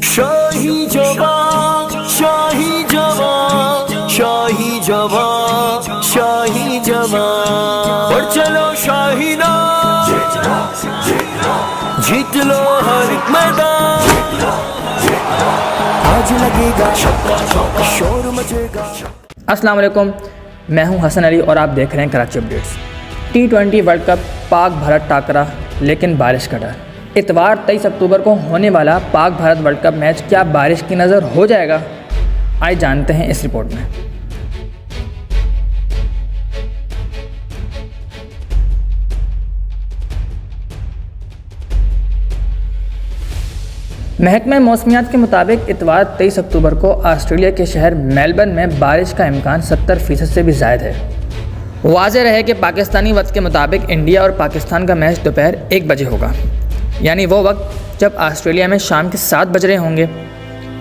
शाही जवान, शाही जवान, शाही जवान, शाही जवान, और चलो शाही नाम, जीत लो हर एक मैदान, आज लगेगा शोर मचेगा। अस्सलाम वालेकुम, मैं हूं हसन अली और आप देख रहे हैं Karachi updates. T20 world cup Pak Bharat टाकरा, लेकिन बारिश का डर। इतवार 23 अक्टूबर को होने वाला Pak Bharat world cup match क्या बारिश की नज़र हो जाएगा? आइए जानते हैं इस रिपोर्ट में। महकमा मौसमियात के मुताबिक इतवार 23 अक्टूबर को ऑस्ट्रेलिया के शहर मेलबर्न में बारिश का इम्कान 70% से भी ज़ायद है। वाज़ेह रहे कि पाकिस्तानी वक्त के मुताबिक इंडिया और पाकिस्तान का मैच दोपहर 1 बजे होगा, यानी वो वक्त जब ऑस्ट्रेलिया में शाम के 7 बज रहे होंगे।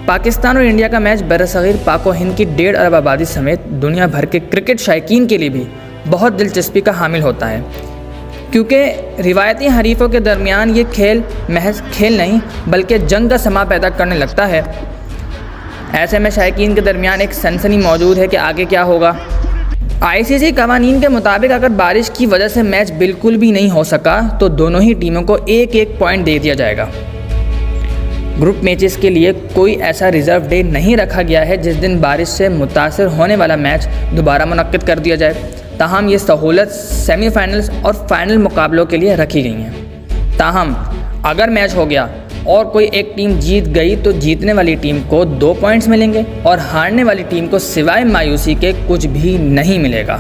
पाकिस्तान और इंडिया का मैच बरसग़ीर पाक व हिंद की 1.5 अरब आबादी समेत दुनिया भर के क्रिकेट शायकीन के लिए भी बहुत दिलचस्पी का हामिल होता है, क्योंकि रिवायती हरीफ़ों के दरमियान ये खेल महज खेल नहीं बल्कि जंग का समा पैदा करने लगता है। ऐसे में शायकीन के दरमियान एक सनसनी मौजूद है कि आगे क्या होगा। ICC कवानीन के मुताबिक अगर बारिश की वजह से मैच बिल्कुल भी नहीं हो सका तो दोनों ही टीमों को एक एक पॉइंट दे दिया जाएगा। ग्रुप मैचेस के लिए कोई ऐसा रिज़र्व डे नहीं रखा गया है जिस दिन बारिश से मुतासर होने वाला मैच दोबारा मुनक्किद कर दिया जाए। ताहम ये सहूलत सेमीफाइनल्स और फाइनल मुकाबलों के लिए रखी गई हैं। ताहम अगर मैच हो गया और कोई एक टीम जीत गई तो जीतने वाली टीम को 2 पॉइंट्स मिलेंगे और हारने वाली टीम को सिवाय मायूसी के कुछ भी नहीं मिलेगा।